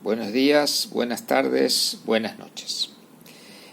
Buenos días, buenas tardes, buenas noches.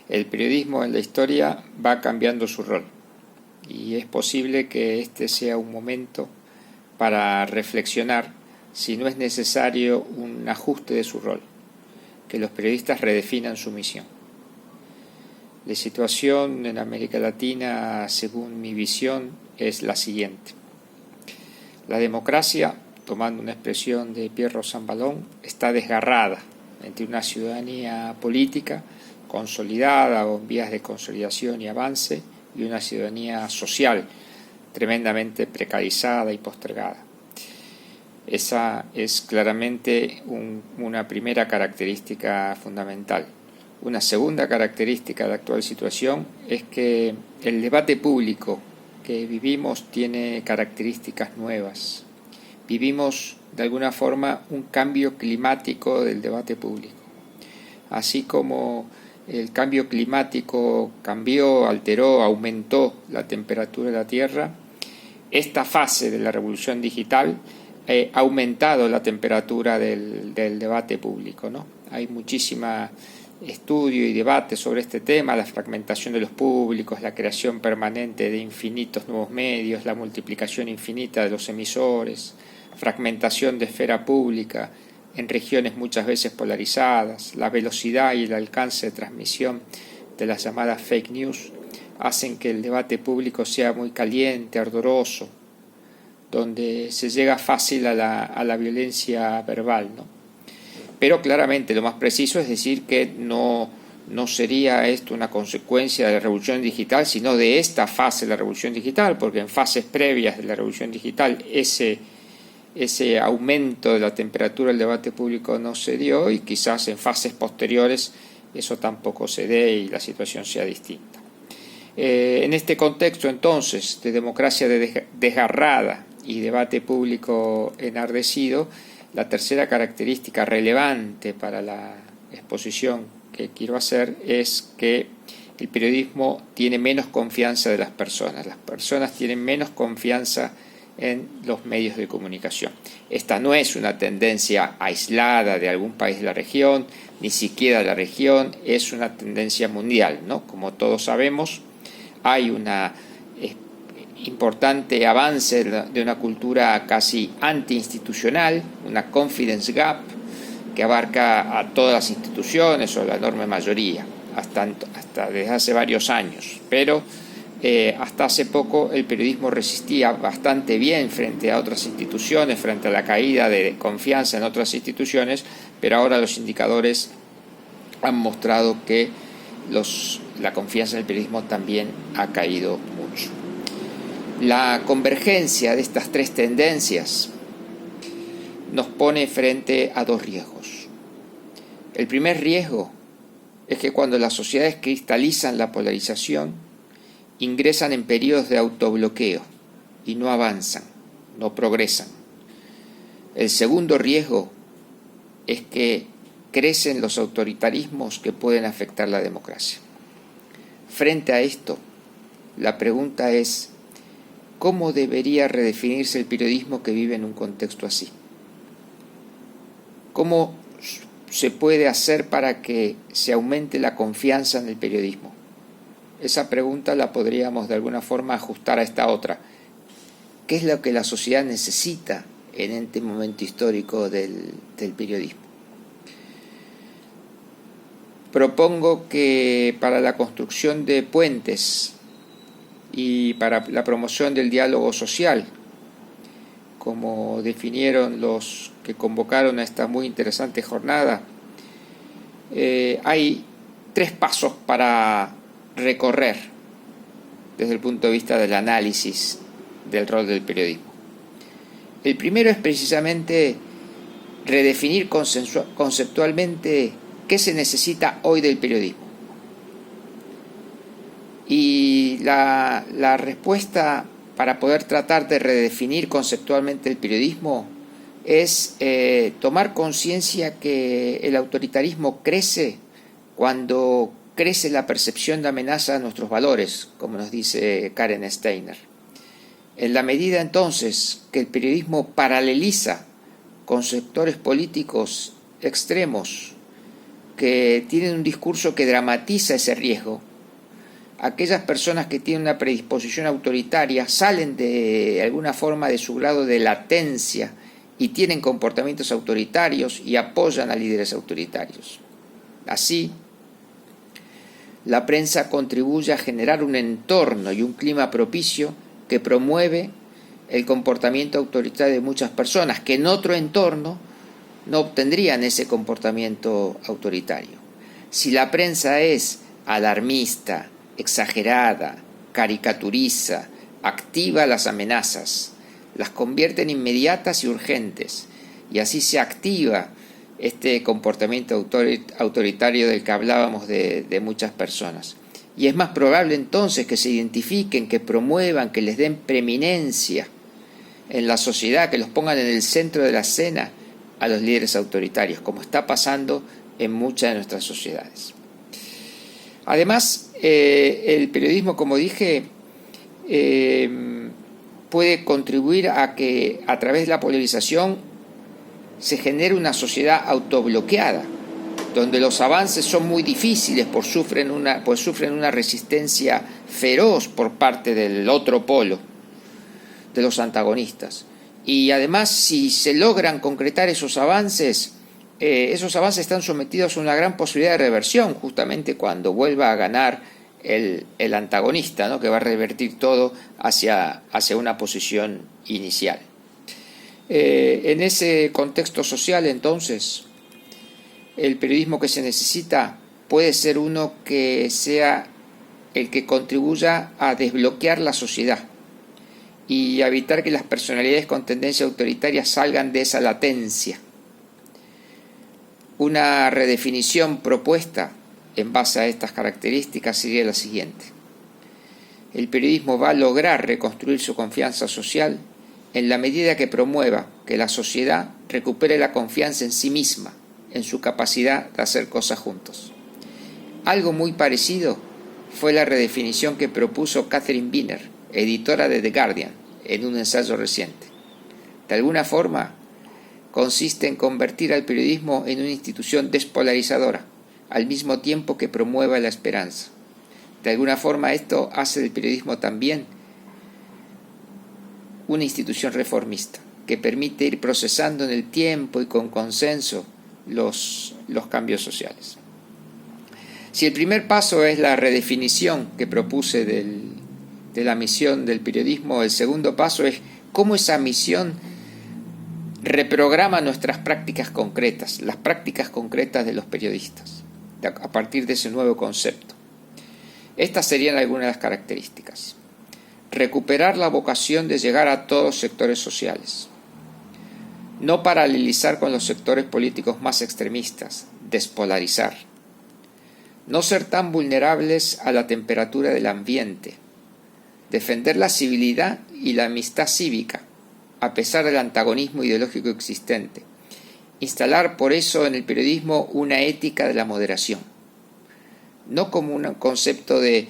El periodismo en la historia va cambiando su rol y es posible que este sea un momento para reflexionar si no es necesario un ajuste de su rol, que los periodistas redefinan su misión. La situación en América Latina, según mi visión, es la siguiente. La democracia, tomando una expresión de Pierro Zambalón, está desgarrada entre una ciudadanía política consolidada o en vías de consolidación y avance y una ciudadanía social tremendamente precarizada y postergada. Esa es claramente una primera característica fundamental. Una segunda característica de la actual situación es que el debate público que vivimos tiene características nuevas. Vivimos de alguna forma un cambio climático del debate público. Así como el cambio climático cambió, alteró, aumentó la temperatura de la Tierra, esta fase de la revolución digital ha aumentado la temperatura del debate público, ¿no? Hay muchísima estudio y debate sobre este tema, la fragmentación de los públicos, la creación permanente de infinitos nuevos medios, la multiplicación infinita de los emisores, fragmentación de esfera pública en regiones muchas veces polarizadas, la velocidad y el alcance de transmisión de las llamadas fake news hacen que el debate público sea muy caliente, ardoroso, donde se llega fácil a la violencia verbal, ¿no? Pero claramente lo más preciso es decir que no sería esto una consecuencia de la revolución digital, sino de esta fase de la revolución digital, porque en fases previas de la revolución digital ese aumento de la temperatura del debate público no se dio y quizás en fases posteriores eso tampoco se dé y la situación sea distinta. En este contexto entonces de democracia desgarrada y debate público enardecido, la tercera característica relevante para la exposición que quiero hacer es que el periodismo tiene menos confianza de las personas tienen menos confianza en los medios de comunicación. Esta no es una tendencia aislada de algún país de la región, ni siquiera de la región, es una tendencia mundial, ¿no? Como todos sabemos, hay un importante avance de una cultura casi antiinstitucional, una confidence gap que abarca a todas las instituciones o la enorme mayoría, hasta desde hace varios años, pero hasta hace poco el periodismo resistía bastante bien frente a otras instituciones, frente a la caída de confianza en otras instituciones, pero ahora los indicadores han mostrado que la confianza en el periodismo también ha caído mucho. La convergencia de estas tres tendencias nos pone frente a dos riesgos. El primer riesgo es que cuando las sociedades cristalizan la polarización, ingresan en periodos de autobloqueo y no avanzan, no progresan. El segundo riesgo es que crecen los autoritarismos que pueden afectar la democracia. Frente a esto, la pregunta es: ¿cómo debería redefinirse el periodismo que vive en un contexto así? ¿Cómo se puede hacer para que se aumente la confianza en el periodismo? Esa pregunta la podríamos de alguna forma ajustar a esta otra. ¿Qué es lo que la sociedad necesita en este momento histórico del periodismo? Propongo que para la construcción de puentes y para la promoción del diálogo social, como definieron los que convocaron a esta muy interesante jornada, hay 3 pasos para recorrer desde el punto de vista del análisis del rol del periodismo. El primero es precisamente redefinir conceptualmente qué se necesita hoy del periodismo. Y la respuesta para poder tratar de redefinir conceptualmente el periodismo es tomar conciencia que el autoritarismo crece cuando crece la percepción de amenaza a nuestros valores, como nos dice Karen Steiner. En la medida entonces que el periodismo paraleliza con sectores políticos extremos que tienen un discurso que dramatiza ese riesgo, aquellas personas que tienen una predisposición autoritaria salen de alguna forma de su grado de latencia y tienen comportamientos autoritarios y apoyan a líderes autoritarios. Así, la prensa contribuye a generar un entorno y un clima propicio que promueve el comportamiento autoritario de muchas personas que en otro entorno no obtendrían ese comportamiento autoritario. Si la prensa es alarmista, exagerada, caricaturiza, activa las amenazas, las convierte en inmediatas y urgentes, y así se activa este comportamiento autoritario del que hablábamos de muchas personas. Y es más probable entonces que se identifiquen, que promuevan, que les den preeminencia en la sociedad, que los pongan en el centro de la escena a los líderes autoritarios, como está pasando en muchas de nuestras sociedades. Además, el periodismo, como dije, puede contribuir a que a través de la polarización se genere una sociedad autobloqueada, donde los avances son muy difíciles pues sufren una resistencia feroz por parte del otro polo, de los antagonistas. Y además, si se logran concretar esos avances están sometidos a una gran posibilidad de reversión, justamente cuando vuelva a ganar el antagonista, ¿no?, que va a revertir todo hacia una posición inicial. En ese contexto social, entonces, el periodismo que se necesita puede ser uno que sea el que contribuya a desbloquear la sociedad y a evitar que las personalidades con tendencia autoritaria salgan de esa latencia. Una redefinición propuesta en base a estas características sería la siguiente: el periodismo va a lograr reconstruir su confianza social en la medida que promueva que la sociedad recupere la confianza en sí misma, en su capacidad de hacer cosas juntos. Algo muy parecido fue la redefinición que propuso Catherine Biner, editora de The Guardian, en un ensayo reciente. De alguna forma, consiste en convertir al periodismo en una institución despolarizadora, al mismo tiempo que promueva la esperanza. De alguna forma, esto hace del periodismo también una institución reformista, que permite ir procesando en el tiempo y con consenso los cambios sociales. Si el primer paso es la redefinición que propuse de la misión del periodismo, el segundo paso es cómo esa misión reprograma nuestras prácticas concretas, las prácticas concretas de los periodistas, a partir de ese nuevo concepto. Estas serían algunas de las características. Recuperar la vocación de llegar a todos los sectores sociales. No paralelizar con los sectores políticos más extremistas, despolarizar. No ser tan vulnerables a la temperatura del ambiente. Defender la civilidad y la amistad cívica, a pesar del antagonismo ideológico existente. Instalar por eso en el periodismo una ética de la moderación. No como un concepto de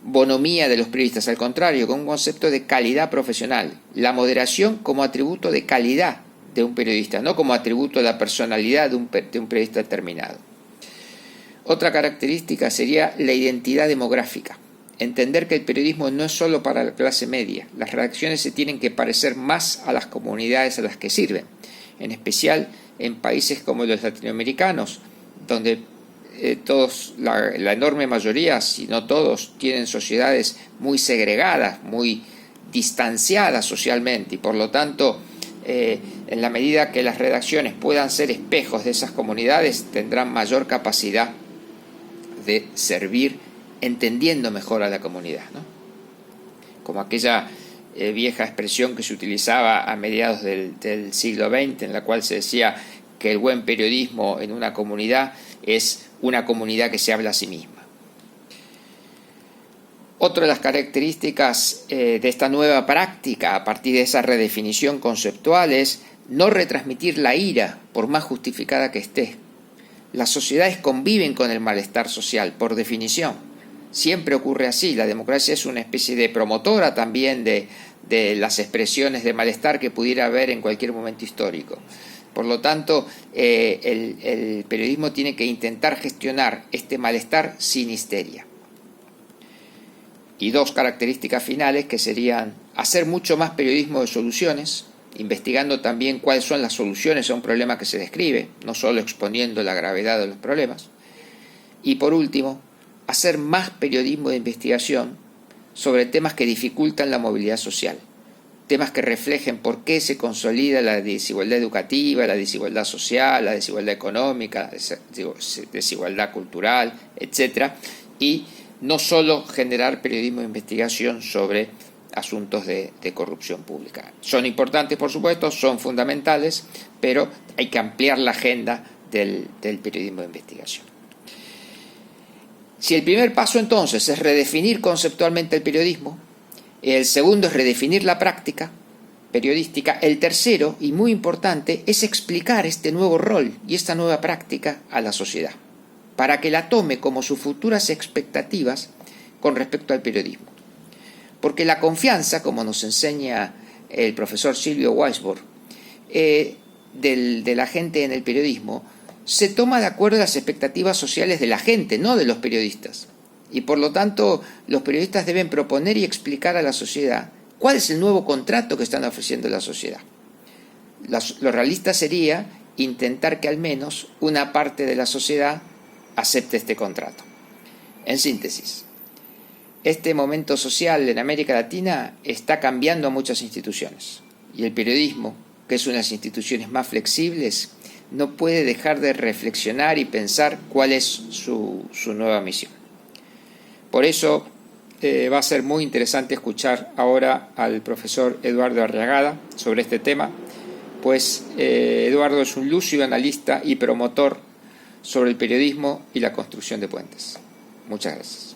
bonomía de los periodistas, al contrario, con un concepto de calidad profesional. La moderación como atributo de calidad de un periodista, no como atributo de la personalidad de un periodista determinado. Otra característica sería la identidad demográfica. Entender que el periodismo no es solo para la clase media. Las redacciones se tienen que parecer más a las comunidades a las que sirven, en especial en países como los latinoamericanos, donde la enorme mayoría, si no todos, tienen sociedades muy segregadas, muy distanciadas socialmente, y por lo tanto, en la medida que las redacciones puedan ser espejos de esas comunidades, tendrán mayor capacidad de servir entendiendo mejor a la comunidad, ¿no? Como aquella vieja expresión que se utilizaba a mediados del siglo XX, en la cual se decía que el buen periodismo en una comunidad es una comunidad que se habla a sí misma. Otra de las características de esta nueva práctica, a partir de esa redefinición conceptual, es no retransmitir la ira, por más justificada que esté. Las sociedades conviven con el malestar social, por definición. Siempre ocurre así. La democracia es una especie de promotora también de las expresiones de malestar que pudiera haber en cualquier momento histórico. Por lo tanto, el periodismo tiene que intentar gestionar este malestar sin histeria. Y dos características finales que serían hacer mucho más periodismo de soluciones, investigando también cuáles son las soluciones a un problema que se describe, no solo exponiendo la gravedad de los problemas. Y por último, hacer más periodismo de investigación sobre temas que dificultan la movilidad social, temas que reflejen por qué se consolida la desigualdad educativa, la desigualdad social, la desigualdad económica, la desigualdad cultural, etc. Y no solo generar periodismo de investigación sobre asuntos de corrupción pública. Son importantes, por supuesto, son fundamentales, pero hay que ampliar la agenda del periodismo de investigación. Si el primer paso entonces es redefinir conceptualmente el periodismo, el segundo es redefinir la práctica periodística, el tercero, y muy importante, es explicar este nuevo rol y esta nueva práctica a la sociedad, para que la tome como sus futuras expectativas con respecto al periodismo. Porque la confianza, como nos enseña el profesor Silvio Weisbord, de la gente en el periodismo, se toma de acuerdo a las expectativas sociales de la gente, no de los periodistas. Y por lo tanto, los periodistas deben proponer y explicar a la sociedad cuál es el nuevo contrato que están ofreciendo a la sociedad. Lo realista sería intentar que al menos una parte de la sociedad acepte este contrato. En síntesis, este momento social en América Latina está cambiando a muchas instituciones. Y el periodismo, que es una de las instituciones más flexibles, no puede dejar de reflexionar y pensar cuál es su nueva misión. Por eso va a ser muy interesante escuchar ahora al profesor Eduardo Arriagada sobre este tema, pues Eduardo es un lúcido analista y promotor sobre el periodismo y la construcción de puentes. Muchas gracias.